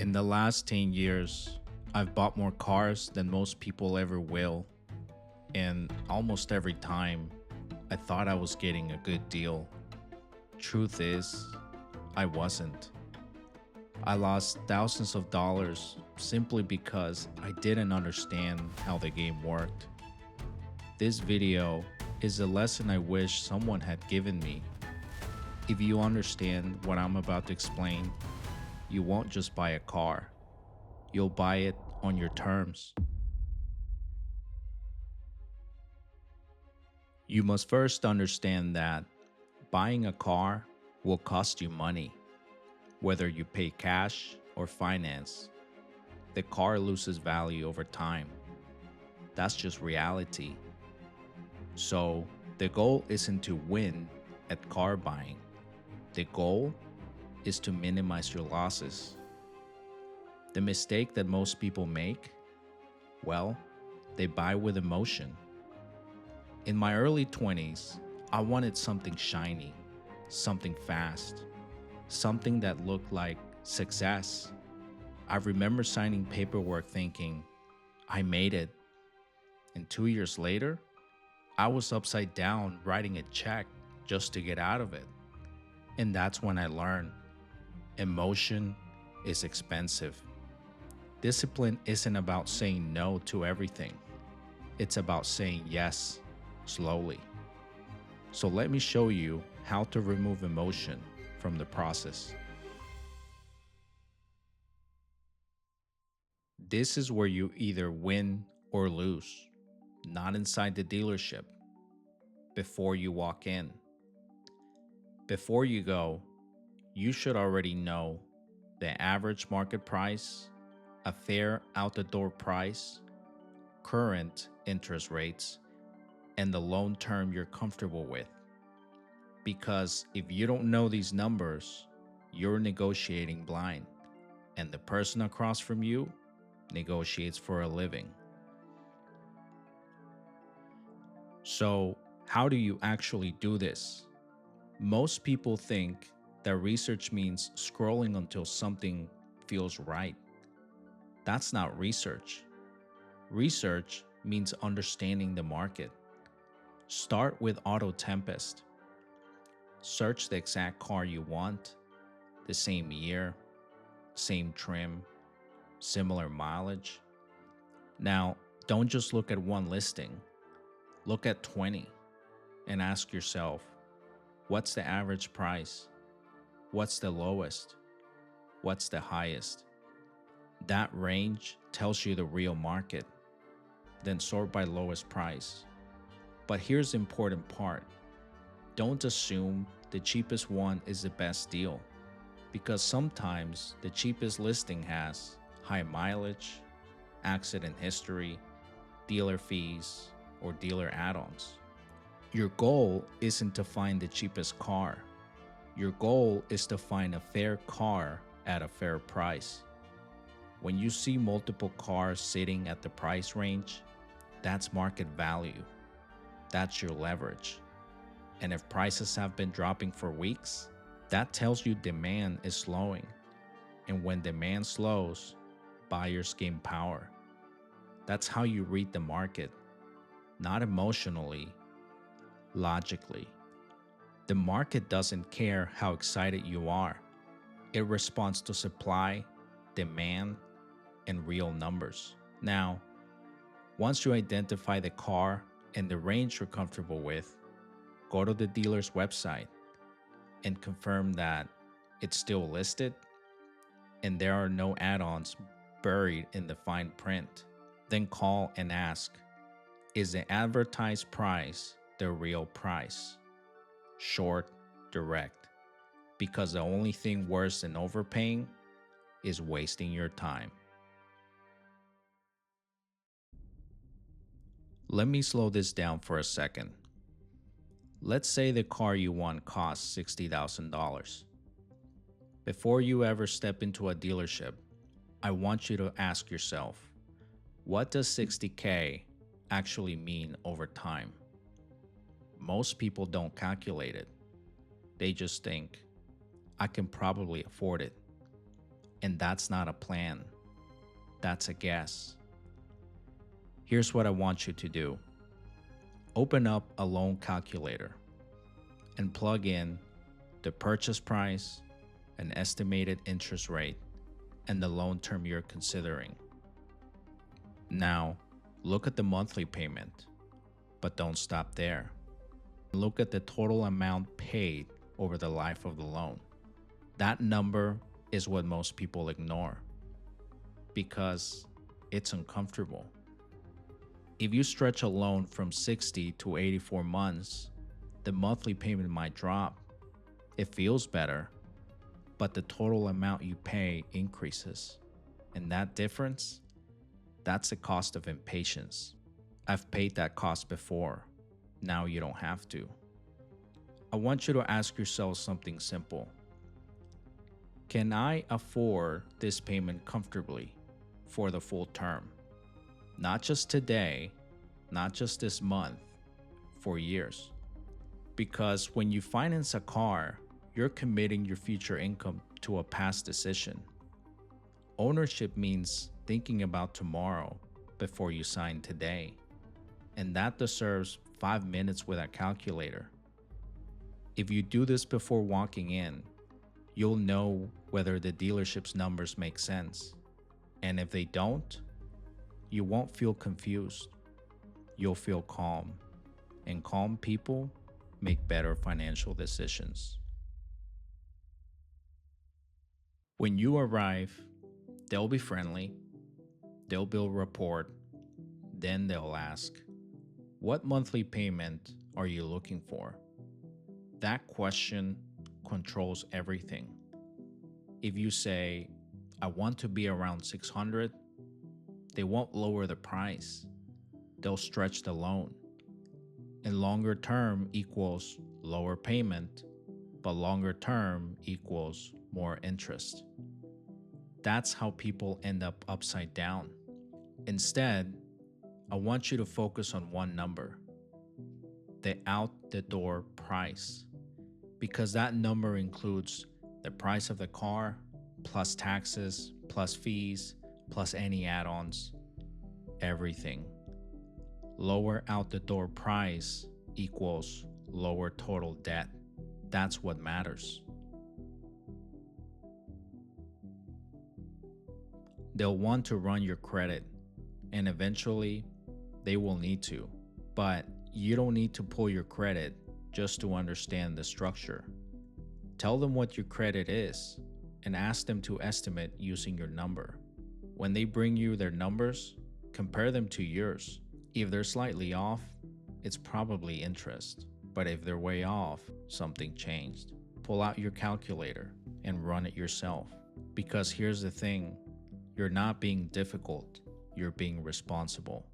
In the last 10 years, I've bought more cars than most people ever will, and almost every time, I thought I was getting a good deal. Truth is, I wasn't. I lost thousands of dollars simply because I didn't understand how the game worked. This video is a lesson I wish someone had given me. If you understand what I'm about to explain, you won't just buy a car. You'll buy it on your terms. You must first understand that buying a car will cost you money. Whether you pay cash or finance, the car loses value over time. That's just reality. So, the goal isn't to win at car buying. The goal is to minimize your losses. The mistake that most people make, well, they buy with emotion. In my early 20s, I wanted something shiny, something fast, something that looked like success. I remember signing paperwork thinking, I made it. And 2 years later, I was upside down writing a check just to get out of it. And that's when I learned emotion is expensive. Discipline isn't about saying no to everything, it's about saying yes slowly. So let me show you how to remove emotion from the process. This is where you either win or lose, not inside the dealership, before you walk in. Before you go, you should already know the average market price, a fair out the door price, current interest rates, and the loan term you're comfortable with. Because if you don't know these numbers, you're negotiating blind, and the person across from you negotiates for a living. So, how do you actually do this? Most people think that research means scrolling until something feels right. That's not research. Research means understanding the market. Start with Auto Tempest. Search the exact car you want, the same year, same trim, similar mileage. Now, don't just look at one listing. Look at 20 and ask yourself, what's the average price? What's the lowest? What's the highest? That range tells you the real market. Then sort by lowest price. But here's the important part. Don't assume the cheapest one is the best deal, because sometimes the cheapest listing has high mileage, accident history, dealer fees, or dealer add-ons. Your goal isn't to find the cheapest car. Your goal is to find a fair car at a fair price. When you see multiple cars sitting at the price range, that's market value. That's your leverage. And if prices have been dropping for weeks, that tells you demand is slowing. And when demand slows, buyers gain power. That's how you read the market, not emotionally, logically. The market doesn't care how excited you are. It responds to supply, demand, and real numbers. Now, once you identify the car and the range you're comfortable with, go to the dealer's website and confirm that it's still listed and there are no add-ons buried in the fine print. Then call and ask, is the advertised price the real price? Short, direct. Because the only thing worse than overpaying is wasting your time. Let me slow this down for a second. Let's say the car you want costs $60,000. Before you ever step into a dealership, I want you to ask yourself, what does 60K actually mean over time? Most people don't calculate it. They just think, I can probably afford it. And that's not a plan, that's a guess. Here's what I want you to do: open up a loan calculator and plug in the purchase price, an estimated interest rate, and the loan term you're considering. Now, look at the monthly payment, but don't stop there. Look at the total amount paid over the life of the loan. That number is what most people ignore because it's uncomfortable. If you stretch a loan from 60 to 84 months, the monthly payment might drop. It feels better, but the total amount you pay increases. And that difference, that's the cost of impatience. I've paid that cost before. Now you don't have to. I want you to ask yourself something simple. Can I afford this payment comfortably for the full term? Not just today, not just this month, for years. Because when you finance a car, you're committing your future income to a past decision. Ownership means thinking about tomorrow before you sign today. And that deserves 5 minutes with a calculator. If you do this before walking in, you'll know whether the dealership's numbers make sense. And if they don't, you won't feel confused. You'll feel calm. And calm people make better financial decisions. When you arrive, they'll be friendly, they'll build rapport, then they'll ask, "What monthly payment are you looking for?" That question controls everything. If you say, "I want to be around 600, they won't lower the price. They'll stretch the loan. And longer term equals lower payment, but longer term equals more interest. That's how people end up upside down. Instead, I want you to focus on one number: the out the door price, because that number includes the price of the car, plus taxes, plus fees, plus any add-ons, everything. Lower out the door price equals lower total debt. That's what matters. They'll want to run your credit, and eventually they will need to. But you don't need to pull your credit just to understand the structure. Tell them what your credit is and ask them to estimate using your number. When they bring you their numbers, compare them to yours. If they're slightly off, it's probably interest. But if they're way off, something changed. Pull out your calculator and run it yourself. Because here's the thing, you're not being difficult, you're being responsible.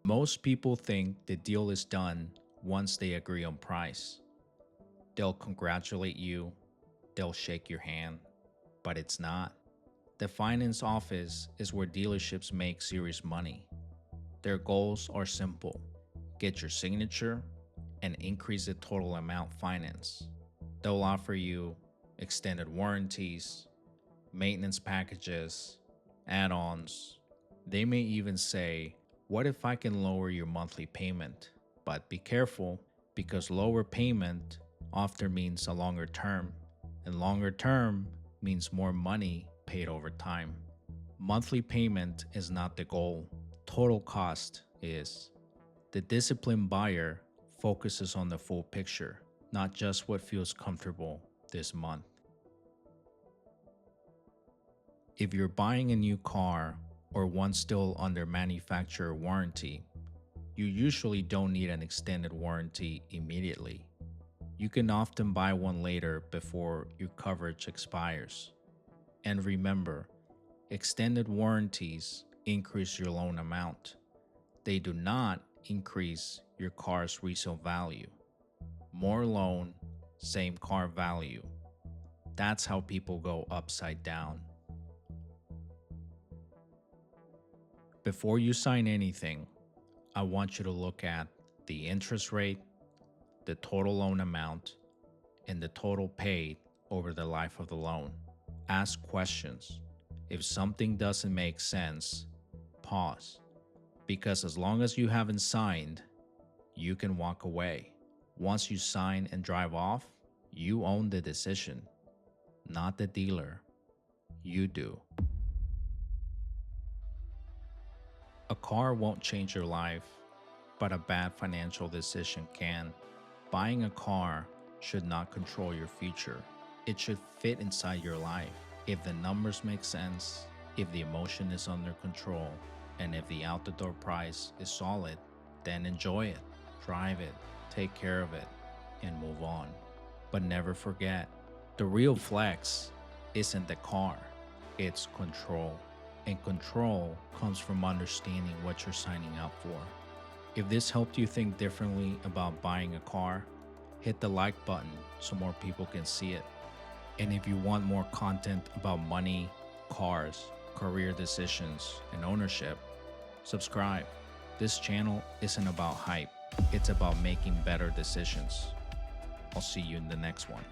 Most people think the deal is done once they agree on price. They'll congratulate you, they'll shake your hand, but it's not. The finance office is where dealerships make serious money. Their goals are simple: get your signature and increase the total amount financed. They'll offer you extended warranties, maintenance packages, add-ons. They may even say, "What if I can lower your monthly payment?" But be careful, because lower payment often means a longer term, and longer term means more money paid over time. Monthly payment is not the goal, total cost is. The disciplined buyer focuses on the full picture, not just what feels comfortable this month. If you're buying a new car or one still under manufacturer warranty, you usually don't need an extended warranty immediately. You can often buy one later before your coverage expires. And remember, extended warranties increase your loan amount. They do not increase your car's resale value. More loan, same car value. That's how people go upside down. Before you sign anything, I want you to look at the interest rate, the total loan amount, and the total paid over the life of the loan. Ask questions. If something doesn't make sense, pause. Because as long as you haven't signed, you can walk away. Once you sign and drive off, you own the decision, not the dealer. You do. A car won't change your life, but a bad financial decision can. Buying a car should not control your future. It should fit inside your life. If the numbers make sense, if the emotion is under control, and if the out the door price is solid, then enjoy it, drive it, take care of it, and move on. But never forget, the real flex isn't the car, it's control. And control comes from understanding what you're signing up for. If this helped you think differently about buying a car, hit the like button so more people can see it. And if you want more content about money, cars, career decisions, and ownership, subscribe. This channel isn't about hype, it's about making better decisions. I'll see you in the next one.